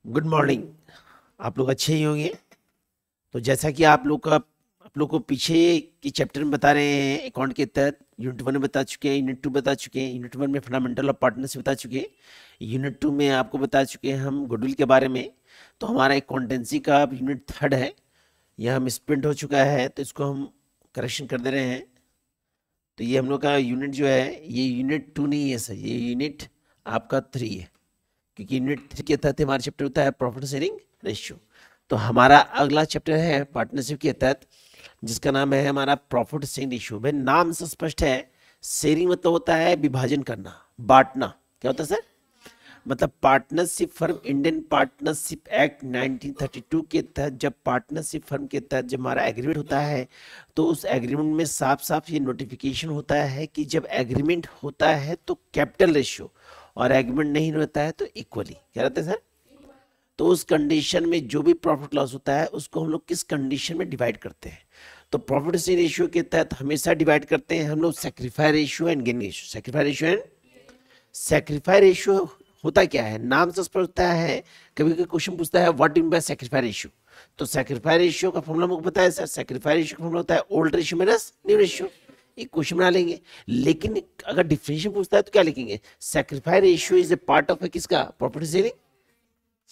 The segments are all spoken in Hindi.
Good morning. आप लोग अच्छे ही होंगे। तो जैसा कि आप लोग को पीछे की चैप्टर में बता रहे हैं, अकाउंट के तहत यूनिट 1 में बता चुके हैं, यूनिट 2 बता चुके हैं, यूनिट 1 में फंडामेंटल ऑफ पार्टनरशिप बता चुके हैं, यूनिट 2 में आपको बता चुके हैं हम गुडविल के बारे में। तो हमारा अकाउंटेंसी का अब यूनिट 3 है, यह हम स्प्रिंट हो चुका है, तो इसको हम करेक्शन कर दे रहे हैं। तो ये हम लोग का यूनिट जो है ये यूनिट 2 नहीं है सर, ये यूनिट आपका 3 है, क्योंकि यूनिट 3 के तहत हमारा चैप्टर होता है प्रॉफिट शेयरिंग रेशियो। तो हमारा अगला चैप्टर है पार्टनरशिप के तहत, जिसका नाम है हमारा प्रॉफिट शेयरिंग रेशियो। भाई नाम से स्पष्ट है, शेयरिंग मतलब होता है विभाजन करना, बांटना। क्या होता है सर? मतलब partnership firm Indian partnership act 1932 के तहत जब पार्टनरशिप फर्म के तहत जब हमारा एग्रीमेंट होता है, तो उस एग्रीमेंट में साफ साफ ये नोटिफिकेशन होता है कि जब एग्रीमेंट होता है तो कैपिटल रेशियो, और एग्रीमेंट नहीं होता है तो इक्वली। क्या रहता है सर? तो उस कंडीशन में जो भी प्रॉफिट लॉस होता है उसको हम लोग किस कंडीशन में डिवाइड करते हैं? तो प्रॉफिट शेयरिंग रेशियो के तहत हमेशा डिवाइड करते हैं हम लोग sacrifice ratio and gain ratio. Sacrifice ratio and sacrifice ratio होता क्या है? नाम से स्पष्ट होता है। कभी कभी क्वेश्चन पूछता है what mean by sacrifice ratio, तो सेक्रीफाई रेशियो का फॉर्मूला मुझे पता है सर। सेक्रीफाई रेशियो का फॉर्मूला होता है old ratio minus new ratio. एक क्वेश्चन बना लेंगे, लेकिन अगर डिफरेंशियल पूछता है तो क्या लिखेंगे? Sacrifice ratio is a part of किसका? प्रॉफिट शेयरिंग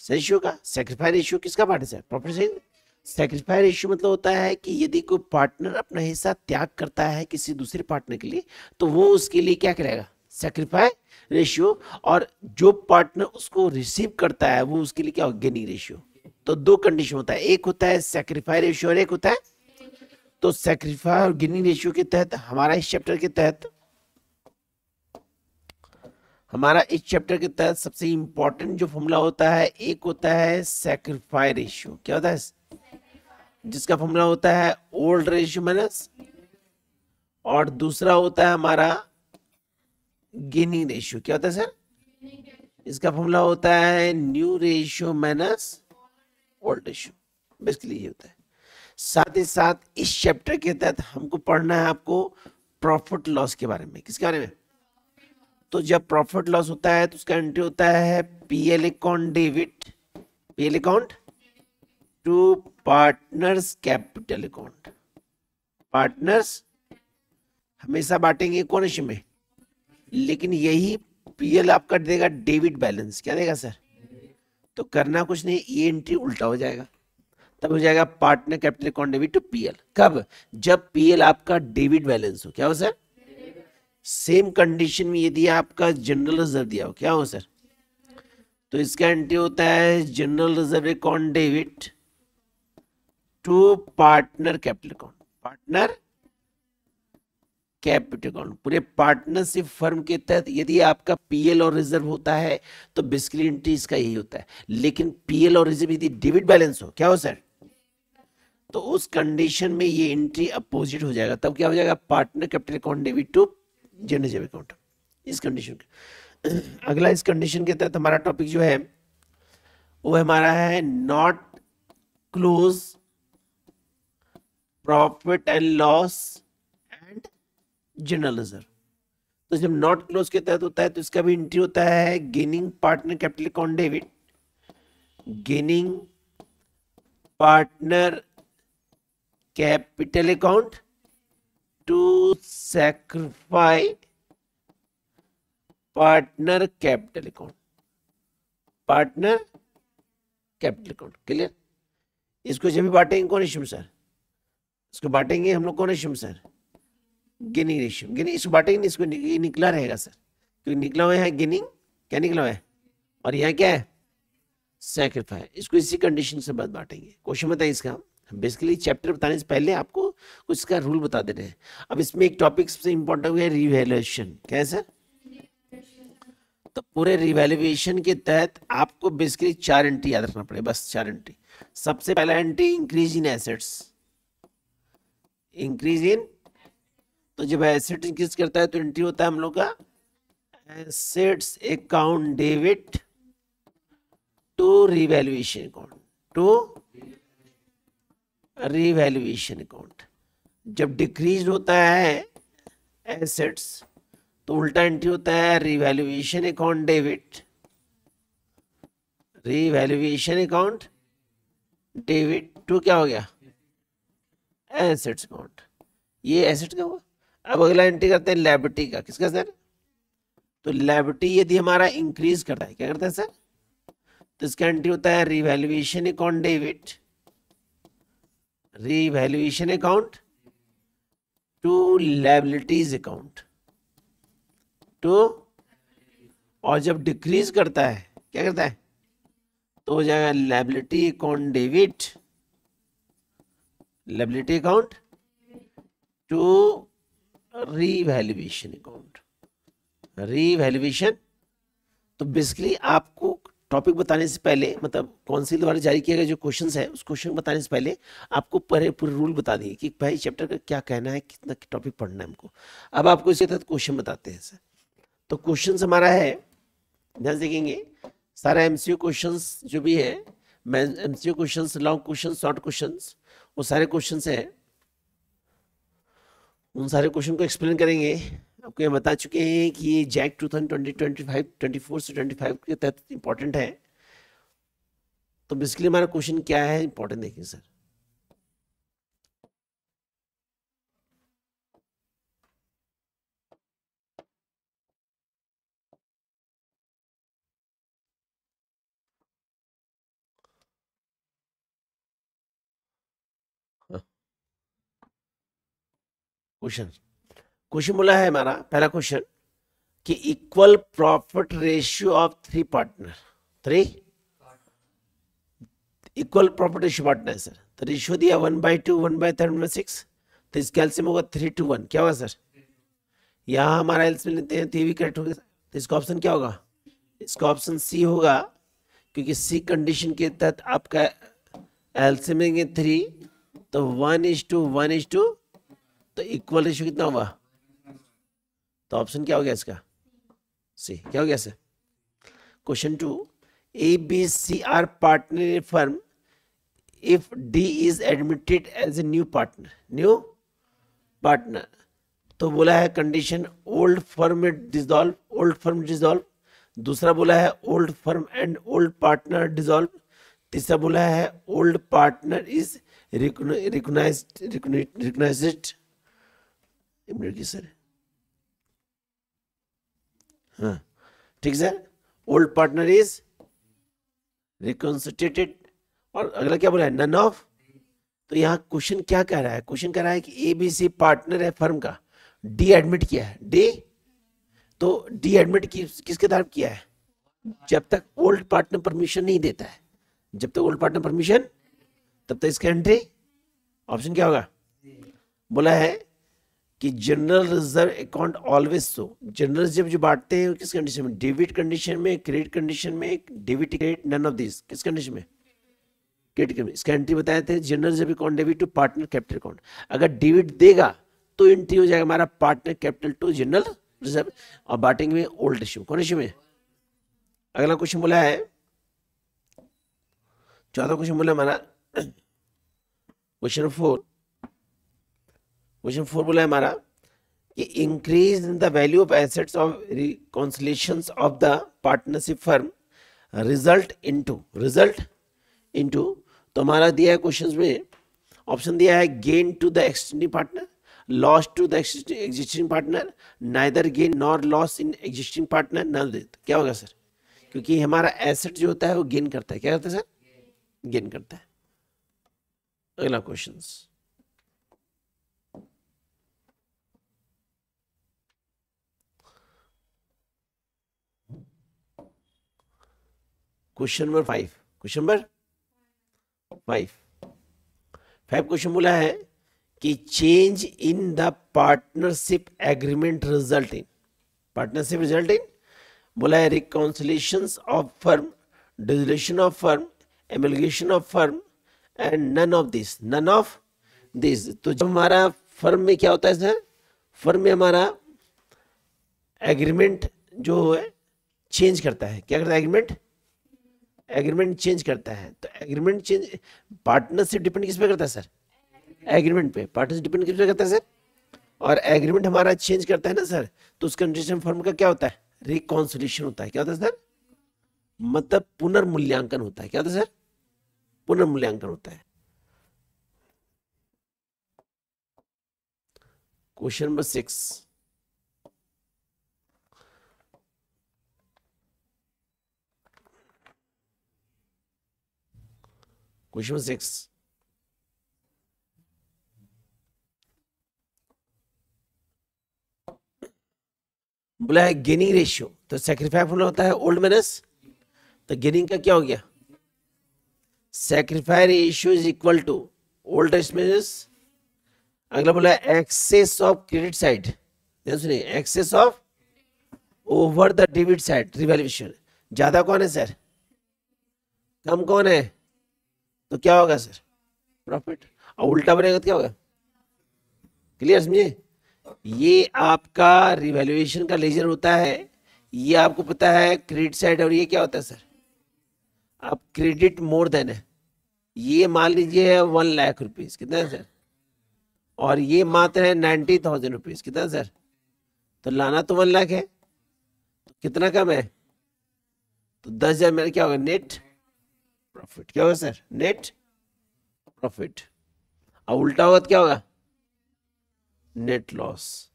रेशियो का। सेक्रीफाई रेशियो किसका पार्ट है sir? Profit sharing. Sacrifice ratio मतलब होता है कि यदि कोई पार्टनर अपना हिस्सा त्याग करता है किसी दूसरे पार्टनर के लिए, तो वो उसके लिए क्या करेगा? Sacrifice ratio. और जो पार्टनर उसको रिसीव करता है वो उसके लिए क्या होगा? Gaining ratio. तो दो कंडीशन होता है, एक होता है सेक्रीफाई रेशियो और एक होता है, तो सेक्रीफाई और गेनिंग रेशियो के तहत हमारा इस चैप्टर के तहत सबसे इंपॉर्टेंट जो फॉर्मूला होता है, एक होता है सेक्रीफाई रेशियो। क्या होता है? जिसका फॉर्मूला होता है ओल्ड रेशियो माइनस, और दूसरा होता है हमारा गेनिंग रेशियो। क्या होता है सर? इसका फॉर्मूला होता है new ratio minus old ratio. Basically ये होता है। साथ ही साथ इस चैप्टर के तहत हमको पढ़ना है आपको प्रॉफिट लॉस के बारे में। किसके बारे में? तो जब प्रॉफिट लॉस होता है तो उसका एंट्री होता है PL account debit, PL account to partners capital account. Partners हमेशा बांटेंगे कौन रेशियो में, लेकिन यही पीएल आपका देगा डेबिट बैलेंस। क्या देगा सर? तो करना कुछ नहीं, ये एंट्री उल्टा हो जाएगा, तब हो जाएगा partner capital account debit to PL. कब? जब पीएल आपका डेबिट बैलेंस हो। क्या हो सर? सेम कंडीशन में यदि आपका जनरल रिजर्व दिया हो, क्या हो सर? तो इसका एंट्री होता है general reserve account debit to partner capital account. Partner capital account पूरे पार्टनरशिप फर्म के तहत यदि आपका पीएल और रिजर्व होता है तो बेसिकली एंट्री इसका यही होता है। लेकिन पीएल और रिजर्व यदि डेबिट बैलेंस हो, क्या हो सर? तो उस कंडीशन में ये एंट्री अपोजिट हो जाएगा। तब क्या हो जाएगा? Partner capital account debit to general reserve account. इस कंडीशन अगला इस कंडीशन के तहत हमारा टॉपिक जो है वो हमारा है not close profit and loss and general reserve. तो जब नॉट क्लोज के तहत होता है तो इसका भी एंट्री होता है gaining partner capital account debit, gaining partner capital account to sacrifice partner capital account. Partner capital account clear? इसको जब भी बांटेंगे कौन रेशियो में सर? इसको बांटेंगे हम लोग कौन रेशियो में सर? Gaining ratio. गेनिंग इसको बांटेंगे नहीं, इसको ये निकला रहेगा सर, क्योंकि निकला हुआ है गेनिंग। क्या निकला हुआ है? और यहाँ क्या है? सैक्रिफाई। इसको इसी कंडीशन से बाद बांटेंगे। क्वेश्चन बताइए इसका। बेसिकली चैप्टर बताने से पहले आपको कुछ इसका रूल बता दे रहे हैं। अब इसमें एक टॉपिक सबसे इंपॉर्टेंट है रिवैल्यूएशन। क्या है सर? तो पूरे रिवैल्यूएशन के तहत आपको बेसिकली 4 एंट्री याद रखना पड़ेगा, बस 4 एंट्री। सबसे पहला entry increase in assets. Increase in, तो जब एसेट इंक्रीज करता है तो एंट्री होता है हम लोग का assets account debit to revaluation account, to revaluation account. जब डिक्रीज होता है एसेट्स तो उल्टा एंट्री होता है revaluation account debit, revaluation account debit to क्या हो गया, एसेट्स अकाउंट। ये एसेट का हुआ। अब अगला एंट्री करते हैं लायबिलिटी का। किसका सर? तो लायबिलिटी यदि हमारा इंक्रीज करता है, क्या करता है सर? तो इसका एंट्री होता है revaluation account debit, revaluation account to liabilities account to. और जब डिक्रीज करता है, क्या करता है? तो हो जाएगा liability account debit, liability account to revaluation account, revaluation. तो बेसिकली आपको टॉपिक बताने से पहले, मतलब काउंसिल द्वारा जारी किया गया जो क्वेश्चंस है उस क्वेश्चन बताने से पहले आपको पूरे रूल बता दिए कि भाई चैप्टर का क्या कहना है, कितना टॉपिक पढ़ना है हमको। अब आपको इसके तहत क्वेश्चन बताते हैं सर। तो क्वेश्चन हमारा है, ध्यान देखेंगे, सारा एमसीक्यू क्वेश्चंस जो भी है, MCQ questions, long questions, short questions, वो सारे क्वेश्चंस हैं। उन सारे क्वेश्चन को एक्सप्लेन करेंगे। आपको ये बता चुके हैं कि ये जैक 2024 से 25 के तहत इंपॉर्टेंट है। तो बेसिकली हमारा क्वेश्चन क्या है इंपॉर्टेंट, देखिए सर। क्वेश्चन बोला है हमारा पहला क्वेश्चन कि equal profit ratio of three partner, three equal profit ratio partner है सर। तो रेशियो दिया 1/2, 1/3, 1/6। तो इसका एलसीएम होगा 3:1। क्या होगा सर? यहाँ हमारा एलसीएम लेते हैं तो ये भी करेक्ट होगा। तो इसका ऑप्शन क्या होगा? इसका ऑप्शन सी होगा, क्योंकि सी कंडीशन के तहत आपका एलसीएम लेंगे 3, तो 1:1:1, तो इक्वल रेशियो कितना होगा? तो ऑप्शन क्या हो गया इसका? सी। क्या हो गया sir? Question 2, A B C are partner in firm if D is admitted as a new partner. तो बोला है कंडीशन ओल्ड फर्म डिसॉल्व, दूसरा बोला है old firm and old partner dissolve, तीसरा बोला है old partner is recognized sir. हाँ ठीक sir, old partner is reconstituted. और अगला क्या बोला है? None of. तो यहाँ क्वेश्चन क्या कह रहा है? क्वेश्चन कह रहा है कि ए बी सी पार्टनर है फर्म का, डी एडमिट किया है, डी। तो डी एडमिट किसके तरफ किया है? जब तक ओल्ड पार्टनर परमिशन नहीं देता है, जब तक ओल्ड पार्टनर परमिशन, तब तक इसका एंट्री ऑप्शन क्या होगा? बोला है कि general reserve account always show. General reserve जो बांटते हैं किस कंडीशन में? डेबिट कंडीशन में, क्रेडिट कंडीशन में, debit credit, none of this. किस कंडीशन में? Credit condition. इसका एंट्री बताए थे general reserve account debit to partner capital account. अगर डेबिट देगा तो एंट्री हो जाएगा हमारा partner capital to general reserve, और बांटेंगे में ओल्ड इश्यू। कौन इश्यू में? अगला क्वेश्चन बोला है, चौथा क्वेश्चन बोला हमारा क्वेश्चन 4 बोला है हमारा कि increase in the value of assets of reconciliations of the partnership firm result into. तो हमारा दिया है क्वेश्चन में, ऑप्शन दिया है gain to the existing partner, loss to the existing partner, neither gain nor loss in existing partner, none of. क्या होगा सर? क्योंकि हमारा एसेट जो होता है वो गेन करता है। क्या करता है सर? गेन करता है। अगला question, question number 5। Question number 5 question बोला है कि change in the partnership agreement result in, बोला है reconciliations of firm, dissolution of firm, amalgamation of firm and none of this. तो जब हमारा फर्म में क्या होता है सर? फर्म में हमारा एग्रीमेंट जो है चेंज करता है। क्या करता है? एग्रीमेंट चेंज करता है। तो एग्रीमेंट चेंज, पार्टनरशिप डिपेंड किस पे करता है सर? एग्रीमेंट पे। पार्टनरशिप डिपेंड किस पे करता है सर? और एग्रीमेंट हमारा चेंज करता है ना सर, तो उस कंडीशन फर्म का क्या होता है? रिकॉन्सिलेशन होता है। क्या होता है सर? मतलब पुनर्मूल्यांकन होता है। क्या होता है सर? पुनर्मूल्यांकन होता है। क्वेश्चन नंबर 6, क्वेश्चन नंबर 6, बोला है गेनिंग रेशियो, तो सेक्रीफाई फॉर्मूला होता है ओल्ड माइनस, तो गेनिंग का क्या हो गया? Sacrifice ratio is equal to old minus, अगला बोला है एक्सेस ऑफ क्रेडिट साइड, ध्यान सुनिए, excess of over the debit side revaluation. ज्यादा कौन है सर? कम कौन है? तो क्या होगा सर? प्रॉफिट। और उल्टा बनेगा तो क्या होगा? क्लियर समझे? ये आपका रिवैल्यूएशन का लेजर होता है, ये आपको पता है क्रेडिट साइड, और ये क्या होता है सर? आप क्रेडिट मोर देन है, ये मान लीजिए है 1 लाख रुपीज, कितना है सर? और ये मात्र है 90,000 रुपीज, कितना है सर? तो लाना तो 1 लाख है, तो कितना कम है? तो 10,000 मेरा क्या होगा? Net profit. क्या होगा सर? Net profit. और उल्टा होगा तो क्या होगा? Net loss.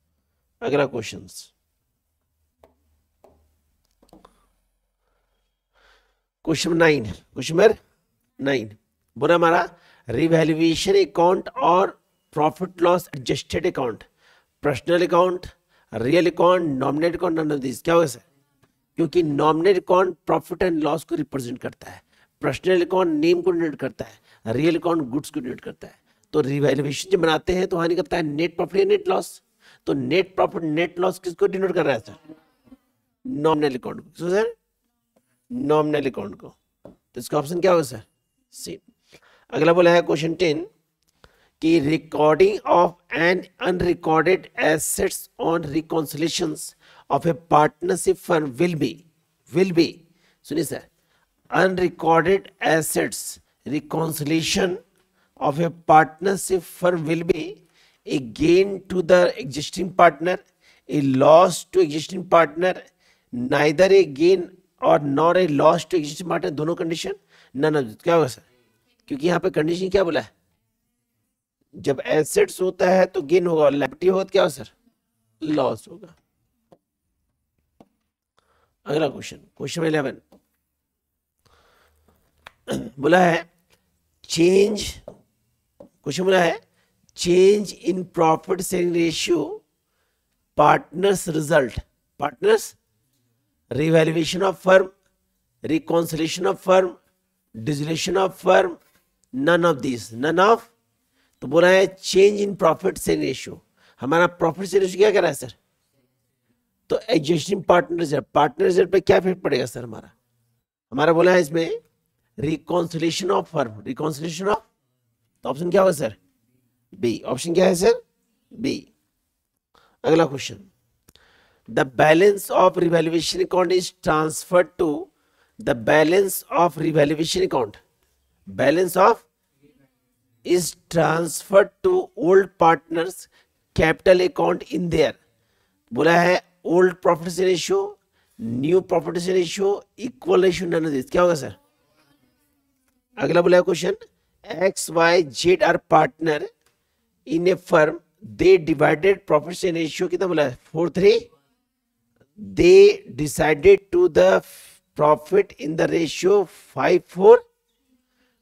अगला क्वेश्चन, क्वेश्चन 9, क्वेश्चन नंबर 9 बोला हमारा रिवैल्यूएशन अकाउंट और profit loss adjusted account, personal account, real account, nominal account, none of this. क्या होगा सर? क्योंकि nominal account profit and loss को रिप्रेजेंट करता है, पर्सनल अकाउंट नेम को डिनोट करता है, रियल अकाउंट गुड्स को डिनोट करता है। तो रिवैल्यूएशन जब बनाते हैं तो वहां निकलता है नेट प्रॉफिट या नेट लॉस। तो नेट प्रॉफिट नेट लॉस किसको डिनोट कर रहा है सर? नॉमिनल अकाउंट को। सर नॉमिनल अकाउंट को, तो इसका ऑप्शन क्या होगा सर? सी। अगला बोला है क्वेश्चन 10 कि recording of an unrecorded assets on reconciliations of a partnership firm will be, सुनिए sir, unrecorded assets reconciliation of a partnership firm will be a gain to the existing partner, a loss to existing partner, neither a gain or nor a loss to existing partner, दोनों कंडीशन नन ऑफ। क्या होगा सर? क्योंकि यहाँ पे कंडीशन क्या बोला है? जब एसेट्स होता है तो गेन होगा, और लायबिलिटी होगा तो क्या होगा सर? लॉस होगा। अगला क्वेश्चन, क्वेश्चन 11 बोला है चेंज, क्वेश्चन बोला है change in profit sharing ratio, partners result, partners, revaluation of firm, reconciliation of firm, dissolution of firm, none of this, none of. तो बोला है change in profit sharing ratio, हमारा प्रॉफिट शेयरिंग रेशियो क्या कर रहा है सर? तो एग्जिस्टिंग पार्टनर रिजल्ट पे क्या इफेक्ट पड़ेगा सर? हमारा बोला है इसमें reconciliation of firm, reconciliation of, तो ऑप्शन क्या होगा सर? बी। ऑप्शन क्या है सर? बी। अगला question, the balance of revaluation account is transferred to the balance of revaluation account, balance of is transferred to old partners capital account in their. बोला है old profit ratio, new profit ratio, equal ratio, none of this. क्या होगा सर? अगला बोला question, X Y Z are partner in a firm, they divided profit ratio, कितना बोला है? 4:3, they decided to the profit in the ratio 5:4।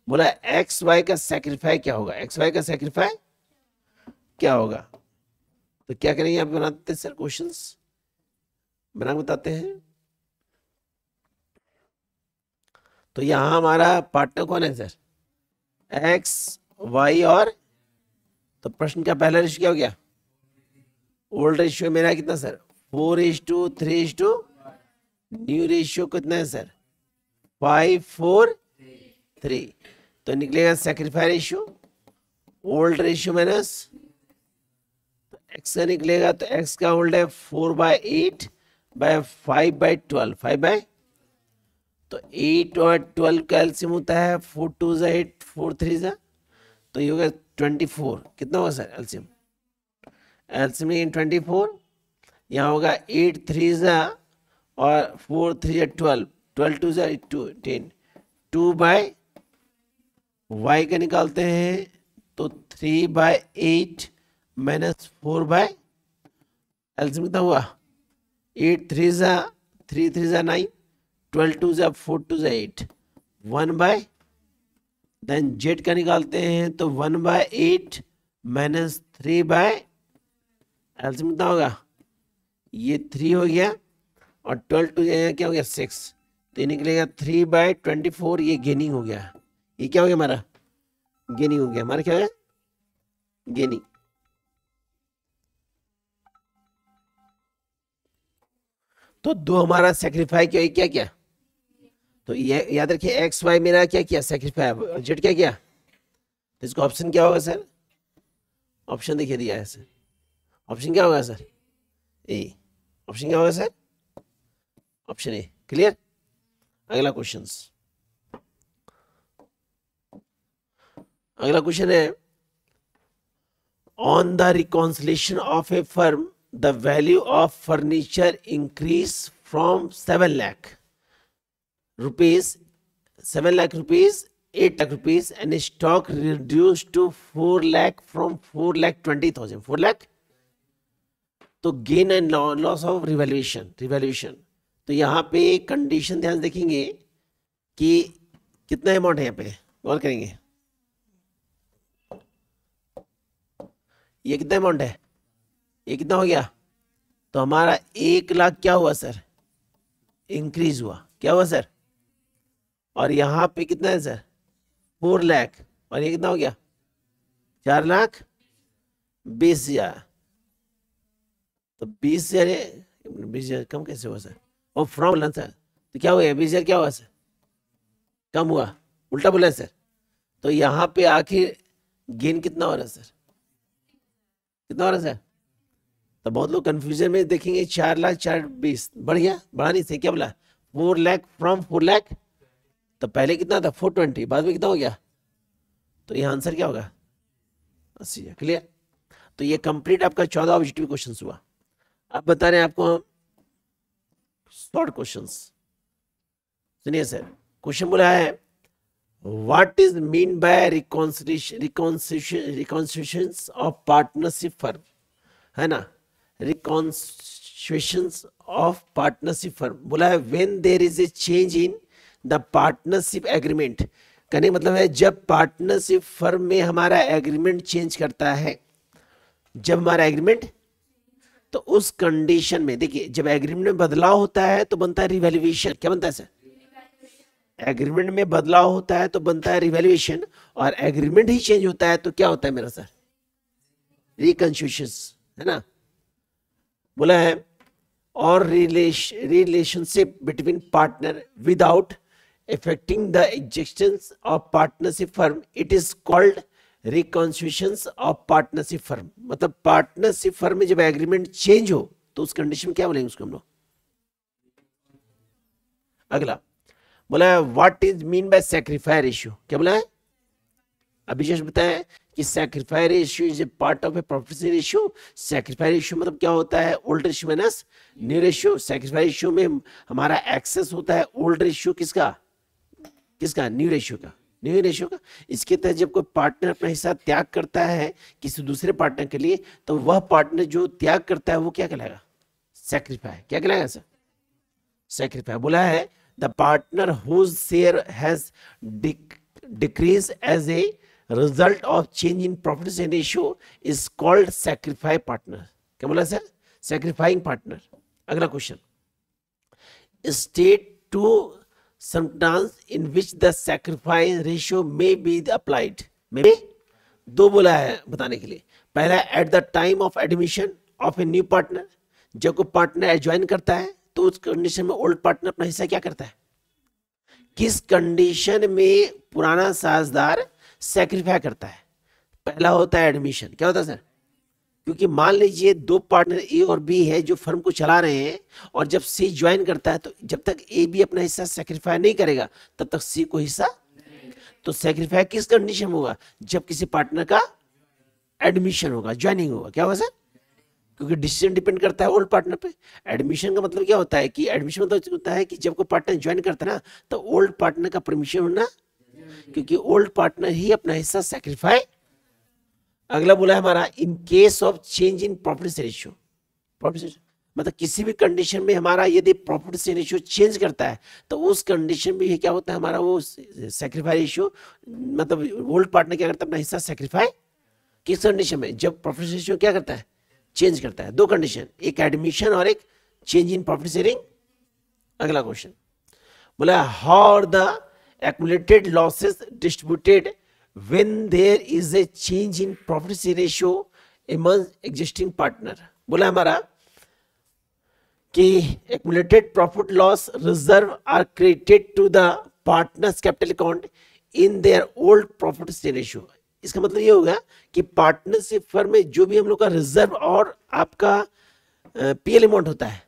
बोला एक्स वाई का सैक्रिफाई क्या होगा? एक्स वाई का सैक्रिफाई क्या होगा? तो क्या करेंगे? आप बनाते हैं सर, क्वेश्चंस बना बताते हैं। तो यहां हमारा पार्टनर कौन है सर? एक्स वाई, और तो प्रश्न का पहला रेशियो क्या हो गया? ओल्ड रेशियो मेरा कितना सर? 4:3, न्यू रेशियो कितना है सर? 5:4:3। तो निकलेगा sacrifice ratio, old ratio minus x का निकलेगा, तो एक्स का ओल्ड है 4/8 बाय 5/12, 5 तो 8 और 12 का एलसीएम होता है 4 2 8, 4 3, तो ये होगा 24। कितना होगा सर एलसीएम? एलसीएम 24, यहाँ होगा 8 3 और 4 3 12, 12 टू जा 10, 2/y का निकालते हैं तो 3/8 माइनस 4/, एल्सियम कितना हुआ, 8 3 जा 3 3 जा 9, 12 2 जा 4 2 जा 8, 1/, देन जेड का निकालते हैं तो 1/8 माइनस 3/, एल्सियम कितना होगा, ये 3 हो गया और 12 टू क्या हो गया 6, तो ये निकलेगा 3/24, ये गेनिंग हो गया, ये क्या हो गया हमारा, गेनिंग हो गया, हमारा क्या है, गेनिंग। तो दो हमारा सेक्रीफाई क्या क्या क्या, तो ये याद रखिए एक्स वाई मेरा क्या किया सेक्रीफाई और जेड क्या किया, तो इसका ऑप्शन क्या होगा सर, ऑप्शन देखिए दिया है सर, ऑप्शन क्या होगा सर, ए, ऑप्शन क्या होगा सर, ऑप्शन ए, क्लियर। अगला क्वेश्चन, अगला क्वेश्चन है, on the reconciliation of a firm the value of furniture increase from 7 lakh rupees 8 lakh rupees and stock reduce to 4 lakh from 4,20,000, 4 lakh, तो gain and loss of revaluation. तो यहाँ पे कंडीशन ध्यान देखेंगे कि कितना अमाउंट है, यहाँ पे गौर करेंगे, ये कितना अमाउंट है, ये कितना हो गया, तो हमारा 1 लाख क्या हुआ सर, इंक्रीज हुआ, क्या हुआ सर, और यहाँ पे कितना है सर 4 लाख, और ये कितना हो गया 4,20,000, तो 20,000 कम कैसे हुआ सर, और फ्रॉम बोला सर, तो क्या हुआ 20,000 क्या हुआ सर, कम हुआ, उल्टा बोला सर, तो यहाँ पे आखिर गेन कितना हो रहा है सर, कितना हो रहा है सर, तो बहुत लोग कंफ्यूजन में देखेंगे 4 लाख 4,20,000 बढ़ गया, बढ़ा नहीं से क्या बोला 4 लाख फ्रॉम 4 लाख, तो पहले कितना था 420, बाद में कितना हो गया, तो ये आंसर क्या होगा 80, क्लियर। तो ये कंप्लीट आपका 14 ऑब्जेक्टिव क्वेश्चन हुआ। अब बता रहे हैं आपको हम शॉर्ट क्वेश्चंस, सुनिए सर, क्वेश्चन बोला है what is mean by reconciliation of partnership firm, है ना, रिकॉन्सिलिएशन ऑफ पार्टनरशिप फर्म, बोला है when there is a change in the partnership agreement, कहने मतलब है जब पार्टनरशिप फर्म में हमारा एग्रीमेंट चेंज करता है, जब हमारा एग्रीमेंट, तो उस कंडीशन में देखिए जब एग्रीमेंट में बदलाव होता है तो बनता है रिवैल्यूएशन, क्या बनता है सर, एग्रीमेंट में बदलाव होता है तो बनता है रिवैल्यूएशन, और एग्रीमेंट ही चेंज होता है तो क्या होता है मेरा सर, रिकंसिलिएशन, है ना। बोला है और relationship between partner without affecting the existence of partnership firm, it is called reconciliations of partnership firm, मतलब पार्टनरशिप फर्म में जब एग्रीमेंट चेंज हो तो उस कंडीशन में क्या बोलेंगे उसको हम लोग। अगला बोला है what is mean bye sacrifice ratio, क्या बोला है, अभी जस्ट बताया कि sacrifice ratio is a part of A proficiency ratio. Sacrifice ratio मतलब क्या होता है, old ratio minus new ratio. Sacrifice ratio में हमारा एक्सेस होता है ओल्ड रेशियो किसका, न्यू रेशियो का, इसके तहत जब कोई पार्टनर अपना हिस्सा त्याग करता है किसी दूसरे पार्टनर के लिए, तो वह पार्टनर जो त्याग करता है वो क्या कहलाएगा, सैक्रिफाई, क्या कहलाएगा सर, सैक्रिफाई। बोला है the partner whose share has decrease as a result of change in profit ratio is called sacrifice partner, क्या बोला सर, सैक्रिफाइंग पार्टनर। अगला question, state two circumstance in which the sacrifice ratio may be applied, may be दो बोला है बताने के लिए। पहला at the time of admission of A new partner, जब कोई पार्टनर ज्वाइन करता है तो उस कंडीशन में ओल्ड पार्टनर अपना हिस्सा क्या करता है, किस कंडीशन में पुराना साझेदार सैक्रिफाई करता है। पहला होता है एडमिशन, क्या होता है सर, क्योंकि मान लीजिए दो पार्टनर ए और बी है जो फर्म को चला रहे हैं, और जब सी ज्वाइन करता है तो जब तक ए बी अपना हिस्सा सैक्रिफाई नहीं करेगा तब तक सी को हिस्सा, तो सैक्रिफाई किस कंडीशन में होगा, जब किसी पार्टनर का एडमिशन होगा, ज्वाइनिंग होगा, क्या होगा सर, क्योंकि डिसीजन डिपेंड करता है ओल्ड पार्टनर पे। एडमिशन का मतलब क्या होता है कि एडमिशन मतलब होता है कि जब कोई पार्टनर ज्वाइन करता है ना तो ओल्ड पार्टनर का परमिशन होना, क्योंकि ओल्ड पार्टनर ही अपना हिस्सा सेक्रीफाई। अगला बोला है हमारा in case of change in property ratio. Property मतलब किसी भी कंडीशन में हमारा यदि प्रॉपर्टी रेशियो चेंज करता है तो उस कंडीशन में क्या होता है हमारा वो सेक्रीफाई रेशियो, मतलब ओल्ड पार्टनर क्या करता है अपना हिस्सा सेक्रीफाई। किस कंडीशन में? जब प्रॉपर्टी रेशियो क्या करता है? चेंज करता है। दो कंडीशन, एक एडमिशन और एक चेंज इन प्रॉपर्टी शेयरिंग। अगला क्वेश्चन बोला how the accumulated losses distributed when there is a change in property ratio among existing partner. बोला हमारा कि accumulated profit loss reserve are credited to the partners capital account in their old profit ratio. इसका मतलब ये होगा कि पार्टनरशिप फर्म में जो भी हम लोग का रिजर्व और आपका पीएल अमाउंट होता है,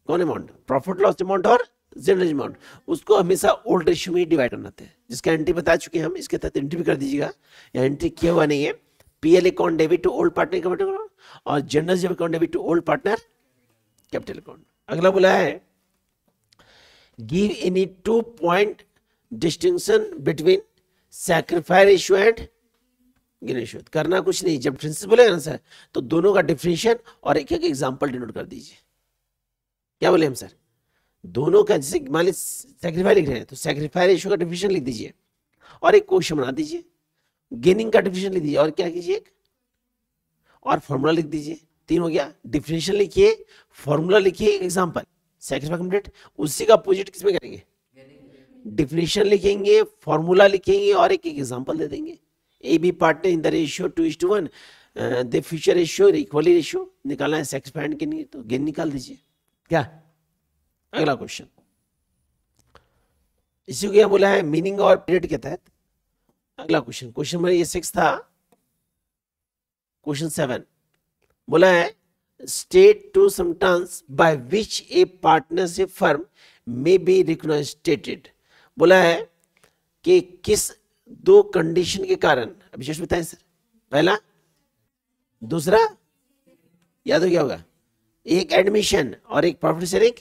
कौन अमाउंट? प्रॉफिट लॉस अमाउंट और जनरल अमाउंट, उसको हमेशा ओल्ड रेशियो में डिवाइड करना है, जिसका एंट्री बता चुके हैं हम। इसके तहत एंट्री भी कर दीजिएगा, या एंट्री किया हुआ नहीं है। PL account debit to old partner capital account और general account debit to old partner capital account. अगला बोला है give any 2 point distinction between sacrifice ratio and ratio. करना कुछ नहीं, जब डिफरेंस बोलेगा ना सर तो दोनों का डिफरेंशियल और एक एक एग्जांपल डिनोट कर दीजिए। क्या बोले हम सर? दोनों का, जैसे मान लीजिए सैक्रिफाइस लिख रहे हैं तो सैक्रिफाइस रेशियो का डिफरेंशियल लिख दीजिए और एक क्वेश्चन बना दीजिए। गेनिंग का डिफरेंशियल लिख दीजिए और क्या कीजिए और फॉर्मूला लिख दीजिए। 3 हो गया। डिफरेंशियल लिखिए, फॉर्मूला लिखिए, एक एग्जांपल। Sacrifice complete. उसी का अपोजिट किसमें करेंगे? डिफरेंशियल लिखेंगे, फॉर्मूला लिखेंगे और एक एग्जांपल दे देंगे। A B partner in the ratio 2:1, the future ratio equally ratio निकालना है सैक्रिफाइस के लिए, तो गेन निकाल दीजिए। क्या? अगला क्वेश्चन इसी को क्या बोला है? मीनिंग और पीरियड के तहत। अगला क्वेश्चन, क्वेश्चन नंबर ये 6 था। क्वेश्चन 7 बोला है state two some terms by which a partnership firm may be recognised. बोला है कि किस 2 कंडीशन के कारण, अभी जस्ट बताएं सर। पहला, दूसरा याद हो गया होगा, एक एडमिशन और एक प्रॉफिट शेयरिंग।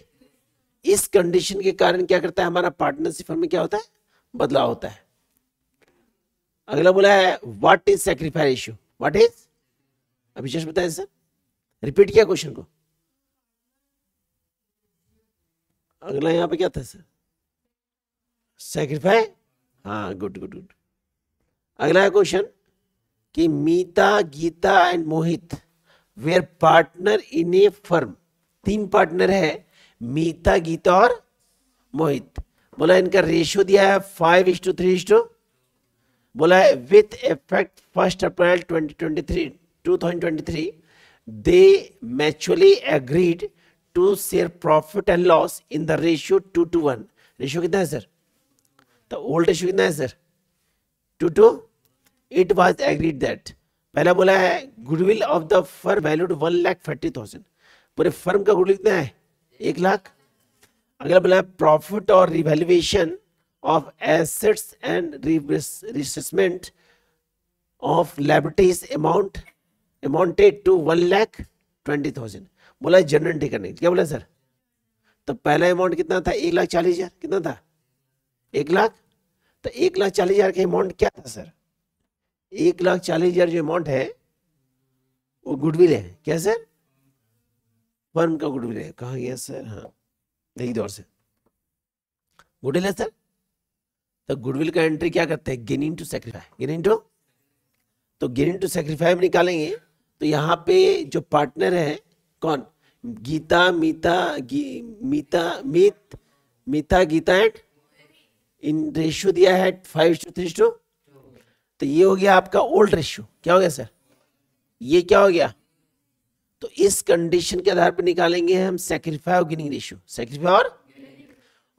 इस कंडीशन के कारण क्या करता है हमारा पार्टनरशिप फर्म में क्या होता है? बदलाव होता है। अगला बोला है what is sacrifice ratio. What is? अभी जस्ट बताएं सर, रिपीट किया क्वेश्चन को। अगला यहां पे क्या था सर? सैक्रिफाइस। हाँ, गुड गुड गुड। अगला क्वेश्चन कि Meeta, Geeta and Mohit were partner in a firm. 3 partner है, मीता, गीता और मोहित। बोला इनका रेशियो दिया है 5:3। बोला है with effect 1 April 2023 they mutually agreed to share profit and loss in the ratio 2:1। Ratio कितना है सर? तो ओल्ड रेशियो कितना है sir? 2:2। It was agreed that. पहला बोला है goodwill of the firm valued 1,40,000। पूरे फर्म का गुडविल कितना है? 1 लाख। अगला बोला है प्रॉफिट और revaluation of assets and reassessment of liabilities amounted to 1,20,000। बोला जनरल एंट्री करने। क्या बोला सर? तो पहला अमाउंट कितना था? 1,40,000। कितना था? 1 लाख। तो 1,40,000 का अमाउंट क्या था सर? 1,40,000 जो अमाउंट है वो गुडविल है। क्या सर? फर्म का गुडविल है। कहाँ गया सर? हाँ, देखिए दौर से गुडविल है सर। तो गुडविल का एंट्री क्या करते हैं? Gaining to sacrifice. Gaining to, तो गेनिंग टू सैक्रिफाइस में निकालेंगे तो यहाँ पे जो पार्टनर है कौन? Geeta, Meeta Geeta and in ratio दिया है 5:3। तो ये हो गया आपका ओल्ड रेशियो। क्या हो गया सर? ये क्या हो गया? तो इस कंडीशन के आधार पर निकालेंगे हम सैक्रिफाइस और गेनिंग रेशियो। सैक्रिफाइस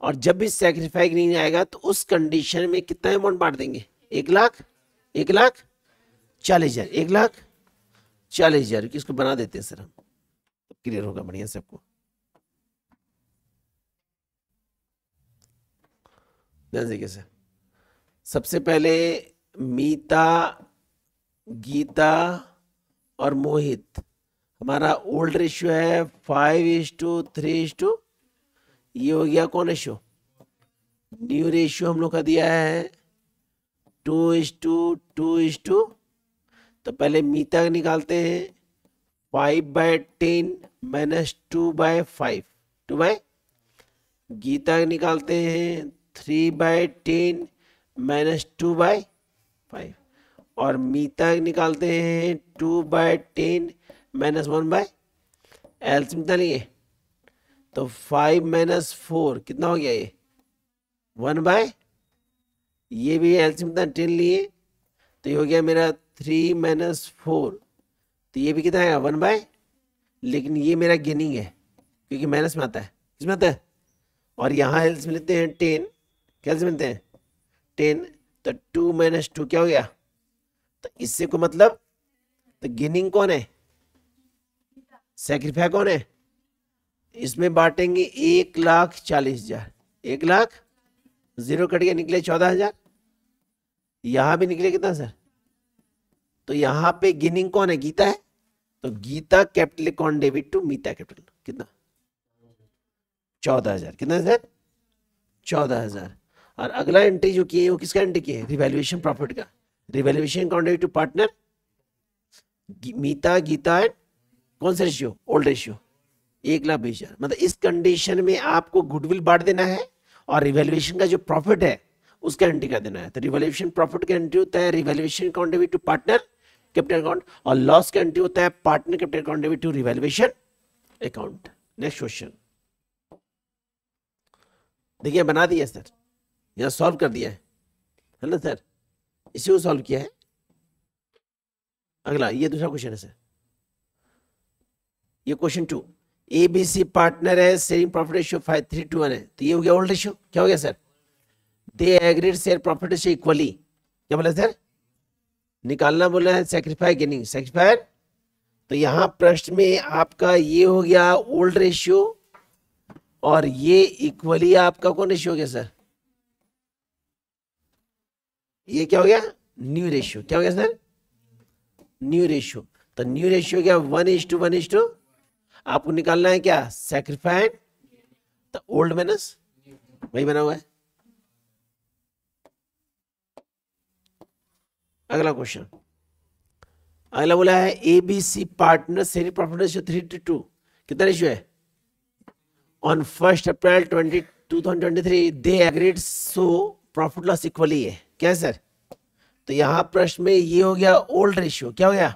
और जब भी सैक्रिफाइस गेनिंग आएगा तो उस कंडीशन में कितना अमाउंट बांट देंगे? 1 लाख, 1,40,000, 1,40,000। इसको बना देते हैं सर हम, तो क्लियर होगा बढ़िया सबको। ध्यान से कैसे? सबसे पहले मीता, गीता और मोहित हमारा ओल्ड रेशियो है 5:3, ये हो गया कौन रेशियो? न्यू रेशियो हम लोग का दिया है 2:2, तो पहले मीता निकालते हैं 5/10 -2/5, 2/, गीता निकालते हैं 3/10 -2/5, और मीता निकालते हैं 2/10 -1/, एलसीएम कितना लिए? तो 5 - 4 कितना हो गया? ये 1/, ये भी एलसीएम कितना 10 लिए, तो ये हो गया मेरा 3 - 4, तो ये भी कितना है 1/, लेकिन ये मेरा गेनिंग है क्योंकि माइनस में आता है, किसमें आता है? और यहाँ एल्स मिलते हैं 10, क्या मिलते हैं 10, तो 2 - 2 क्या हो गया? तो इससे को मतलब, तो गेनिंग कौन है? सैक्रिफाई कौन है? इसमें बांटेंगे 1,40,000, 1,00,000, 0 कट गया, निकले 14,000, यहां भी निकले कितना सर? तो यहाँ पे गेनिंग कौन है? गीता है, तो Geeta capital account debit to Meeta capital, कितना? 14,000, कितना सर? 14,000। और अगला एंट्री जो किए वो किसका एंट्री किए? रिवैल्यूएशन प्रॉफिट का, revaluation account debit to partner Meeta Geeta and कौन सा रेशियो? Old ratio, 1,20,000। मतलब इस कंडीशन में आपको गुडविल बांट देना है और रिवैल्यूएशन का जो प्रॉफिट है उसका एंट्री कर देना है। तो रिवैल्यूएशन प्रॉफिट का एंट्री होता है revaluation account debit to partner capital account, और लॉस का एंट्री होता है partner capital account debit to revaluation account. Next question देखिए, बना दिया सर, यहां सॉल्व कर दिया है ना सर, इसी को सॉल्व किया है। अगला ये दूसरा क्वेश्चन है सर, ये क्वेश्चन 2, एबीसी पार्टनर है, शेयरिंग प्रॉफिट रेशियो 5:3 है, तो ये हो गया ओल्ड रेशियो। क्या हो गया sir? They agreed share profit ratio equally, क्या बोला सर? निकालना बोला है सैक्रिफाई गेनिंग, सैक्रिफाई, तो यहां प्रश्न में आपका ये हो गया ओल्ड रेशियो, और ये इक्वली आपका कौन रेशियो हो गया सर? ये क्या हो गया? New ratio. क्या हो गया सर? New ratio. तो न्यू रेशियो क्या? 1:1, आपको निकालना है क्या? सैक्रिफाइड, तो ओल्ड माइनस, वही बना हुआ है। अगला क्वेश्चन, अगला बोला है ABC partner sharing profit ratio 3:2, कितना रेशियो है? On 1 April 2023 they agreed so profit loss equally है, क्या है सर? तो यहां प्रश्न में ये हो गया ओल्ड रेशियो, क्या हो गया?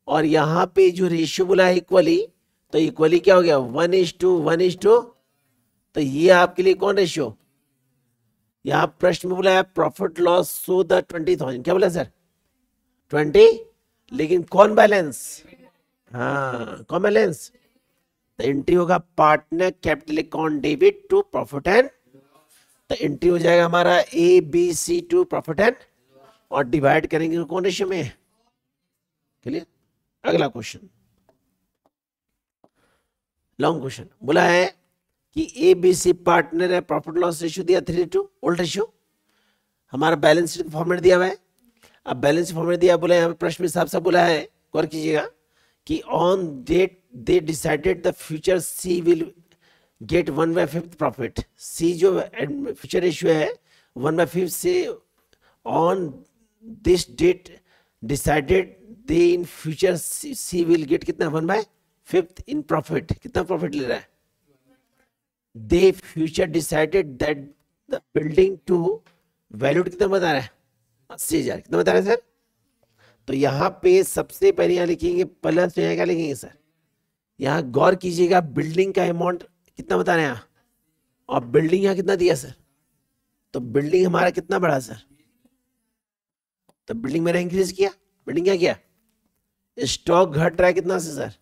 और यहां पे जो रेशियो बोला है इक्वली, तो इक्वली क्या हो गया? 1:1, तो ये आपके लिए कौन रेशियो? यहां प्रश्न में बोला है प्रॉफिट लॉस सो द 20,000, क्या बोला सर? 20, लेकिन कौन बैलेंस? हाँ, कौन बैलेंस? तो एंट्री होगा partner capital account debit to profit and, तो एंट्री हो जाएगा हमारा ABC टू प्रॉफिट एंड, और डिवाइड करेंगे कौन रेशियो में? क्लियर? अगला क्वेश्चन, लॉन्ग क्वेश्चन, बोला है कि ABC पार्टनर है, प्रॉफिट लॉस रेशियो दिया 3:2, ओल्ड रेशियो, हमारा बैलेंस शीट फॉर्मेट दिया हुआ है। अब बैलेंस फॉर्मेट दिया, बोला है प्रश्न में साफ साफ बोला है, गौर कीजिएगा कि on date they decided the future C will get 1/5 profit. C जो फ्यूचर रेशियो है 1/5 से, on this date decided they in future C will get कितना? 1/5 इन प्रॉफिट। कितना प्रॉफिट ले रहा है? They future decided that the building to valued कितना बता रहा है? 80,000, कितना बता रहा है सर? तो यहाँ पे सबसे पहले यहाँ लिखेंगे प्लस, यहाँ क्या लिखेंगे सर? यहाँ गौर कीजिएगा, बिल्डिंग का अमाउंट कितना बता रहे हैं यहाँ, और बिल्डिंग यहाँ कितना दिया सर? तो बिल्डिंग हमारा कितना बढ़ा सर? तो बिल्डिंग मेरा इंक्रीज किया, बिल्डिंग क्या किया? स्टॉक घट रहा है कितना से सर?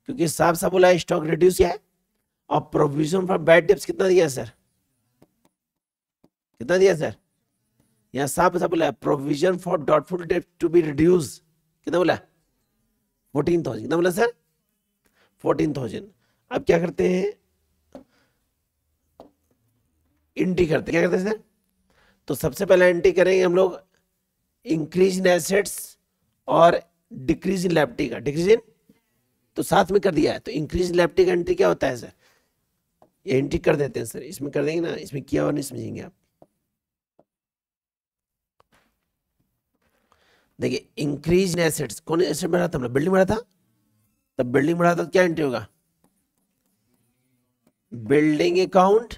क्योंकि साफ साफ बोला है स्टॉक रिड्यूस किया है। और प्रोविजन फॉर बैड डेब्ट्स कितना दिया सर? कितना दिया सर? यहाँ साफ साफ बोला है प्रोविजन फॉर डाउटफुल डेब्ट टू बी रिड्यूस, कितना बोला? 14,000, कितना बोला सर? 14,000। अब क्या करते हैं? एंट्री करते, क्या करते हैं सर? तो सबसे पहले एंट्री करेंगे हम लोग इंक्रीज इन एसेट्स और डिक्रीज इन लायबिलिटी का, डिक्रीज इन तो साथ में कर दिया है, तो इंक्रीज लायबिलिटी का एंट्री क्या होता है सर? ये एंट्री कर देते हैं सर, इसमें कर देंगे ना, इसमें किया और नहीं समझेंगे आप। देखिए इंक्रीज इन एसेट्स, कौन एसेट बढ़ा था? हमने बिल्डिंग बढ़ा था, तब बिल्डिंग बढ़ा था तो क्या एंट्री होगा? Building account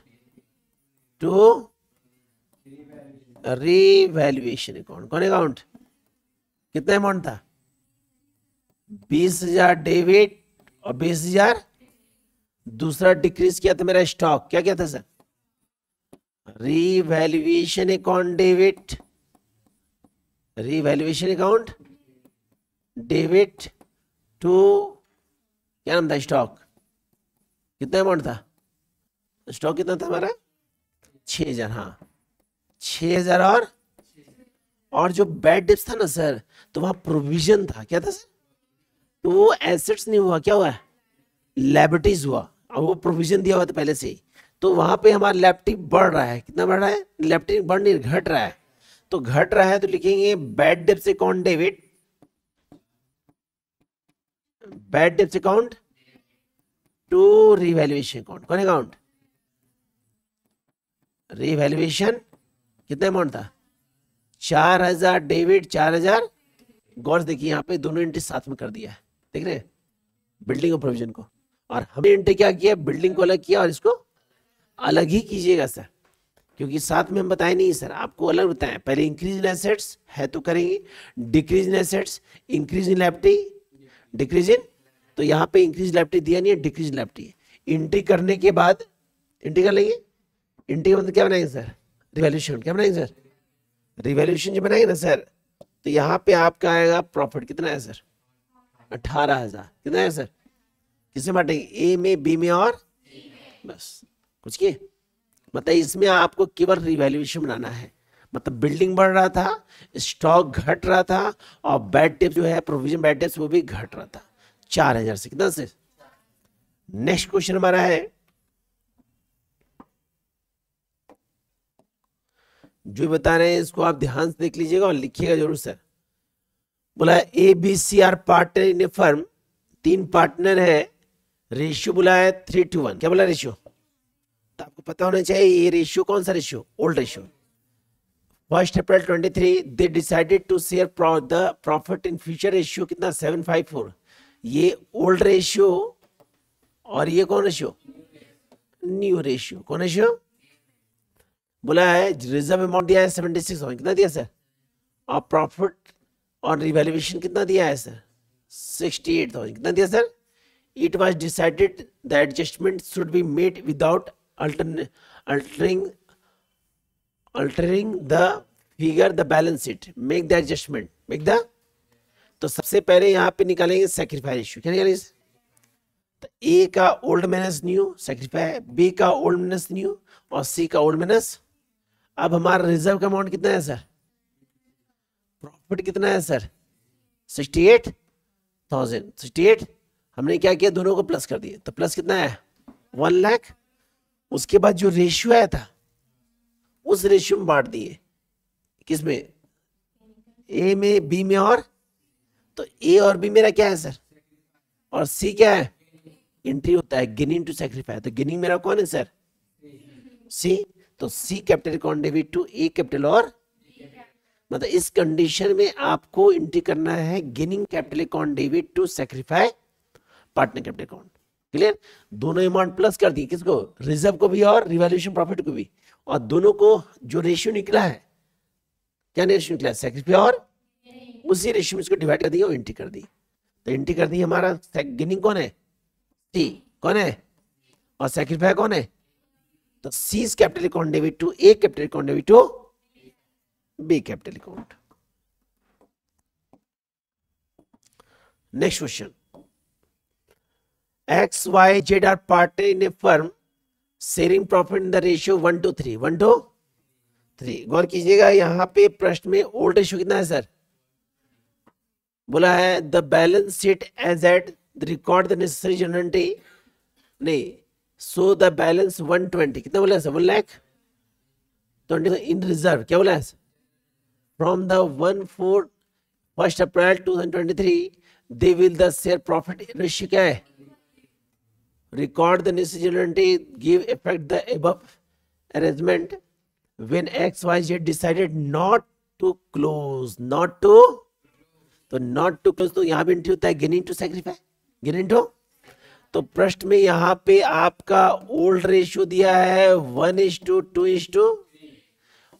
to revaluation account. कौन अकाउंट? कितना अमाउंट था? 20,000 डेबिट और 20,000। दूसरा डिक्रीज किया था मेरा स्टॉक, क्या किया था sir? Revaluation account debit, revaluation account debit to क्या नाम था? स्टॉक। कितना अमाउंट था? स्टॉक कितना था हमारा? 6,000। हाँ 6,000 और जो बैड डेब्ट्स था ना सर, तो वहां प्रोविजन था, क्या था सर? तो वो एसेट्स नहीं हुआ, क्या हुआ? लायबिलिटीज हुआ, और वो प्रोविजन दिया हुआ था पहले से ही, तो वहां पे हमारा लायबिलिटी बढ़ रहा है। कितना बढ़ रहा है? लायबिलिटी बढ़ नहीं, घट रहा है। तो घट रहा है तो लिखेंगे bad debts account debit, bad debts account to revaluation account. कौन अकाउंट? रीवैल्यूएशन। कितना अमाउंट था? 4,000 डेबिट, 4,000। गौर से देखिए यहाँ पे दोनों एंट्री साथ में कर दिया है, देख रहे हैं, बिल्डिंग और प्रोविजन को। और हमने एंट्री क्या किया? बिल्डिंग को अलग किया और इसको अलग ही कीजिएगा सर, क्योंकि साथ में हम बताए नहीं सर, आपको अलग बताएं। पहले इंक्रीज इन एसेट्स है तो करेंगे, decrease in assets, increase in liability, decrease in, तो यहाँ पे इंक्रीज लायबिलिटी दिया नहीं है, डिक्रीज लायबिलिटी। एंट्री करने के बाद एंट्री कर लेंगे, एंट्री का मतलब क्या बनाएंगे सर? रिवैल्यूएशन। क्या बनाएंगे सर? रिवैल्यूएशन जो बनाएंगे ना सर, तो यहाँ पे आपका आएगा प्रॉफिट। कितना है सर? 18,000। कितना है सर? किससे बांटेंगे? ए में, बी में और बस कुछ किए, मतलब इसमें आपको केवल रिवैल्यूएशन बनाना है। मतलब बिल्डिंग बढ़ रहा था, स्टॉक घट रहा था, और बैड डेब्ट जो है, प्रोविजन बैड डेब्ट, वो भी घट रहा था 4,000 से। कितना से? नेक्स्ट क्वेश्चन हमारा है, जो बता रहे हैं इसको आप ध्यान से देख लीजिएगा और लिखिएगा जरूर सर। बोला A B C are partner in a firm, 3 partner है, रेशियो बोला है 3:1। क्या बोला रेशियो? तो आपको पता होना चाहिए ये रेशियो कौन सा ratio? Old ratio. 1 April 23 they decided to share the profit in future. Ratio कितना? 7:54। ये ओल्ड रेशियो, और ये कौन रेशियो? New ratio. कौन रेशियो? बोला है रिजर्व अमाउंट दिया है 76,000। कितना दिया सर? और प्रॉफिट और रिवैल्यूएशन कितना दिया है सर? 68,000। कितना दिया sir? It was decided the adjustment should be made without altering the figure the balance sheet, make the adjustment, make the. तो सबसे पहले यहाँ पे निकालेंगे सेक्रीफाई रेशियो। क्या निकालेंगे? तो ए का old minus new sacrifice, B का ओल्ड माइनस न्यू, और सी का ओल्ड माइनस। अब हमारा रिजर्व का अमाउंट कितना है सर? प्रॉफिट कितना है सर? 68,000। 68 हमने क्या किया? दोनों को प्लस कर दिए, तो प्लस कितना है? 1 लाख। उसके बाद जो रेशियो आया था उस रेशियो में बांट दिए, किसमें? ए में, बी में, और तो ए और बी मेरा क्या है सर? और सी क्या है? एंट्री होता है गेनिंग टू सेक्रीफाई। तो गेनिंग मेरा कौन है सर? सी। तो C capital account debit to A capital, और मतलब इस कंडीशन में आपको एंट्री करना है gaining capital account debit to sacrifice partner capital account. Clear? दोनों अमाउंट प्लस कर दिए, किसको? रिजर्व को भी और रिवैल्यूएशन प्रॉफिट को भी, और दोनों को जो रेशियो निकला है, क्या रेशियो निकला है? सेक्रीफाई, और उसी रेशियो में इसको डिवाइड कर दिया और एंट्री कर दी। तो एंट्री कर दी हमारा गेनिंग कौन है? सी। कौन है? और सेक्रीफाई कौन है? तो C capital account debit to A capital account debit to B capital account. Next question, X Y Z are partner in a firm sharing profit in the ratio 1:3। 1:3। गौर कीजिएगा यहां पे प्रश्न में ओल्ड रेशियो कितना है सर? बोला है the balance sheet as at record the necessary journal entry, नहीं, सो द बैलेंस 120। कितना बोला है सर? 1,20,000 इन रिजर्व। क्या बोला है? From the 1 April 2023 they will the share profit ratio क्या है, record the necessary give effect the above arrangement when X Y Z decided not to close, not to, तो नॉट टू क्लोज तो यहाँ भी एंट्री होता है gain into sacrifice, gain into, तो प्रश्न में यहाँ पे आपका ओल्ड रेशियो दिया है 1:2:2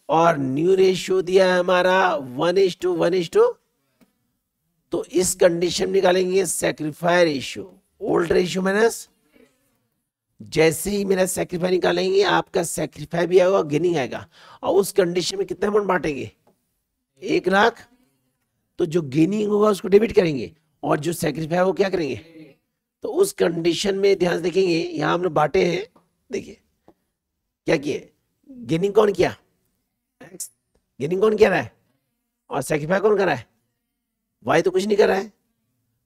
और न्यू रेशियो दिया है हमारा 1:1:, तो इस कंडीशन में निकालेंगे sacrifice ratio, old ratio minus, जैसे ही मेरा सैक्रिफाई निकालेंगे आपका सैक्रिफाई भी आएगा गेनिंग आएगा, और उस कंडीशन में कितना अमाउंट बांटेंगे 1 लाख, तो जो गेनिंग होगा उसको डेबिट करेंगे और जो सैक्रिफाई वो क्या करेंगे, तो उस कंडीशन में ध्यान से देखेंगे यहां हमने बांटे हैं, देखिए क्या किए, गेनिंग कौन किया, गेनिंग कौन किया रहा है और सैक्रिफाई कौन कर रहा है, वाई तो कुछ नहीं कर रहा है,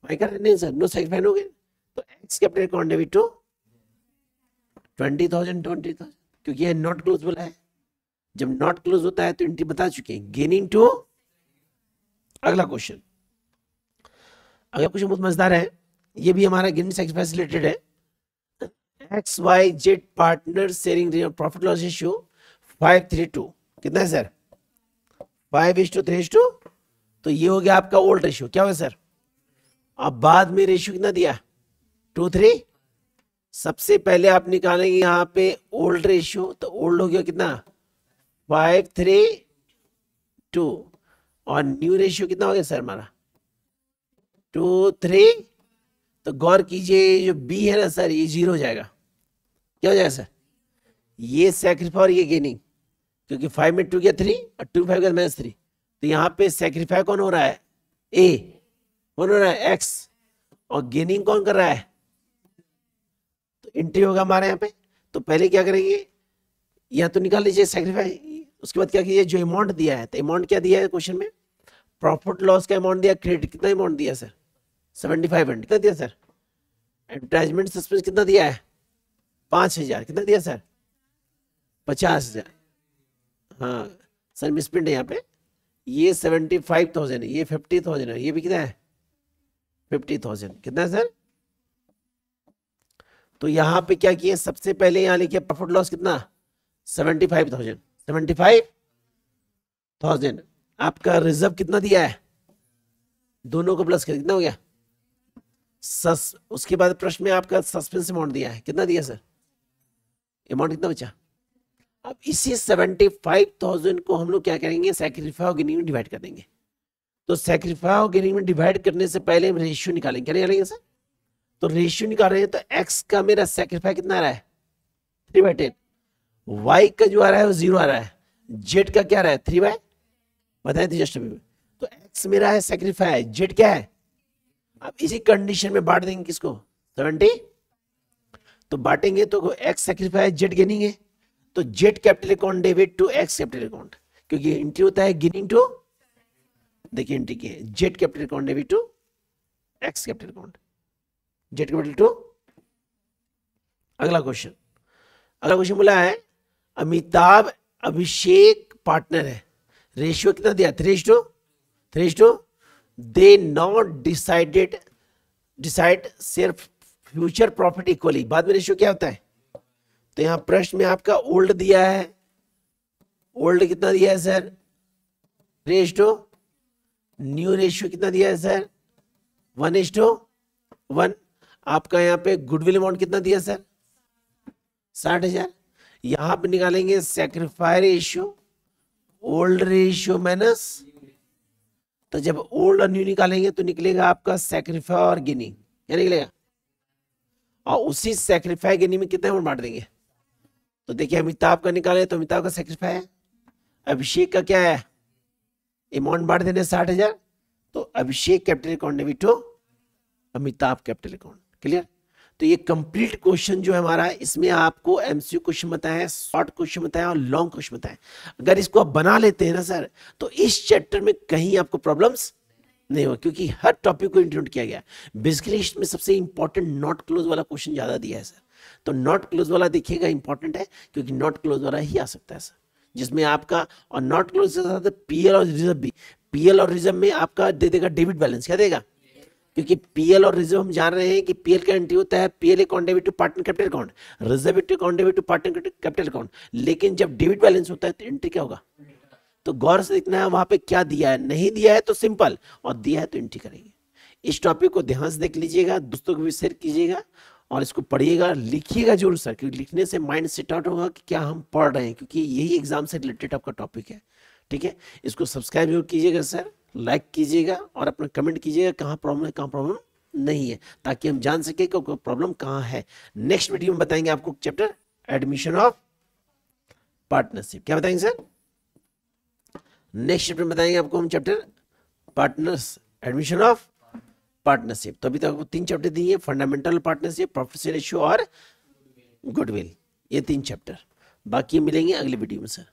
वाई कर रहा है नहीं सर, नो सैक्रिफाई हो गया, तो X capital account debit to 20,000 क्योंकि ये नॉट क्लोज बोला है, जब नॉट क्लोज होता है तो एंट्री बता चुके हैं, गेनिंग टू, अगला क्वेश्चन, अगला क्वेश्चन बहुत मजेदार है, ये भी हमारा गेनिंग सैक्रिफाइस रिलेटेड है, X Y Z partner sharing profit loss ratio 5:3:2, कितना है सर 5:3:2, तो ये हो गया आपका ओल्ड रेशियो, क्या होगा सर, अब बाद में रेशियो कितना दिया 2:3, सबसे पहले आप निकालेंगे यहाँ पे ओल्ड रेशियो, तो ओल्ड हो गया कितना 5:3:2 और न्यू रेशियो कितना हो गया सर हमारा 2:3, तो गौर कीजिए जो बी है ना सर ये 0 हो जाएगा, क्या हो जाएगा सर, ये सैक्रिफाई और ये गेनिंग, क्योंकि 5 में 2 गया 3 और 2 5 गया -3, तो यहाँ पे सैक्रिफाई कौन हो रहा है ए, कौन हो रहा है एक्स, और गेनिंग कौन कर रहा है, तो एंट्री होगा हमारे यहाँ पे, तो पहले क्या करेंगे या तो निकाल लीजिए सैक्रिफाई, उसके बाद क्या कीजिए जो अमाउंट दिया है, तो अमाउंट क्या दिया है क्वेश्चन में, प्रॉफिट लॉस का अमाउंट दिया, क्रेडिट कितना अमाउंट दिया सर 7500, कितना दिया सर, एडवर्टाइजमेंट सस्पेंस कितना दिया है 5000, कितना दिया सर 50,000, हाँ सर मिसप्रिंट है यहाँ पे, ये 75,000 है, ये 50,000 है, ये भी कितना है 50,000, कितना है सर, तो यहाँ पे क्या किए सबसे पहले यहाँ लिखिए प्रॉफिट लॉस कितना 75,000, आपका रिजर्व कितना दिया है, दोनों को प्लस कर कितना हो गया, उसके बाद प्रश्न में आपका सस्पेंस अमाउंट दिया है, कितना दिया सर, अमाउंट कितना बचा, अब इसी 75,000 को हम लोग क्या करेंगे सैक्रिफाई और गेनिंग में डिवाइड कर देंगे, तो सैक्रिफाई और गेनिंग में डिवाइड करने से पहले हम रेशियो निकालेंगे, क्या निकालेंगे सर, तो रेशियो निकाल रहे हैं, तो एक्स का मेरा सैक्रिफाई कितना आ रहा है 3/10, वाई का जो आ रहा है वो 0 आ रहा है, जेड का क्या आ रहा है 3/, बताए थे जस्ट अभी, तो एक्स मेरा है सैक्रिफाई, जेड क्या है, अब इसी कंडीशन में बांट देंगे किसको 70, तो बांटेंगे तो एक्स सैक्रिफाई जेड गेनिंग है, तो Z capital account debit to X capital account, क्योंकि एंट्री होता है गेनिंग टू, देखिए एंट्री की है Z capital account debit to X capital account, Z capital to, अगला क्वेश्चन, अगला क्वेश्चन बोला है अमिताभ अभिषेक पार्टनर है, रेशियो कितना दिया 3:3:2, they not decide share future profit equally, बाद में रेशियो क्या होता है, तो यहां प्रश्न में आपका ओल्ड दिया है, ओल्ड कितना दिया है सर 3:1, न्यू रेशियो कितना दिया है सर 1:1, आपका यहाँ पे गुडविल अमाउंट कितना दिया सर 60,000, यहां पे निकालेंगे sacrifice ratio, old ratio minus, तो जब ओल्ड और न्यू निकालेंगे तो निकलेगा आपका सैक्रिफाई और गेनिंग, क्या निकलेगा, और उसी सैक्रिफाई गेनिंग में कितना अमाउंट बांट देंगे, तो देखिए अमिताभ का निकाले तो अमिताभ का सैक्रिफाई है, अभिषेक का क्या है अमाउंट बांट देने 60,000, तो Abhishek capital account debit to Amitabh capital account, clear, तो ये कंप्लीट क्वेश्चन जो है हमारा, इसमें आपको एमसीक्यू क्वेश्चन बताए, शॉर्ट क्वेश्चन बताए और लॉन्ग क्वेश्चन बताए, अगर इसको आप बना लेते हैं ना सर, तो इस चैप्टर में कहीं आपको प्रॉब्लम्स नहीं हो, क्योंकि हर टॉपिक को इंक्लूड किया गया, बेसिकली इसमें सबसे इंपॉर्टेंट नॉट क्लोज वाला क्वेश्चन ज्यादा दिया है सर, तो नॉट क्लोज वाला देखिएगा इंपॉर्टेंट है, क्योंकि नॉट क्लोज वाला ही आ सकता है सर, जिसमें आपका, और नॉट क्लोज के साथ पीएल और रिजर्व भी, पीएल और रिजर्व में आपका दे देगा डेबिट बैलेंस, क्या देगा, क्योंकि पीएल और रिजर्व हम जान रहे हैं कि पीएल का एंट्री होता है PL account debit to partner capital account, reserve account debit to partner capital account. लेकिन जब डेबिट बैलेंस होता है तो एंट्री क्या होगा? तो गौर से देखना है वहां पे क्या दिया है, नहीं दिया है तो सिंपल, और दिया है तो एंट्री करेंगे। इस टॉपिक को ध्यान से देख लीजिएगा, दोस्तों को भी शेयर कीजिएगा और इसको पढ़िएगा, लिखिएगा जरूर सर, क्योंकि लिखने से माइंड सेट आउट होगा कि क्या हम पढ़ रहे हैं, क्योंकि यही एग्जाम से रिलेटेड आपका टॉपिक है। ठीक है, इसको सब्सक्राइब जरूर कीजिएगा सर, लाइक कीजिएगा और अपना कमेंट कीजिएगा कहाँ प्रॉब्लम है कहाँ प्रॉब्लम नहीं है, ताकि हम जान सके कि प्रॉब्लम कहाँ है। नेक्स्ट वीडियो में बताएंगे आपको चैप्टर एडमिशन ऑफ पार्टनरशिप। क्या बताएंगे सर? नेक्स्ट चैप्टर में बताएंगे आपको हम chapter partners, admission of partnership. तो अभी तक आपको 3 चैप्टर दिए, fundamental partnership, profit share ratio और गुडविल, ये 3 चैप्टर। बाकी मिलेंगे अगले वीडियो में सर।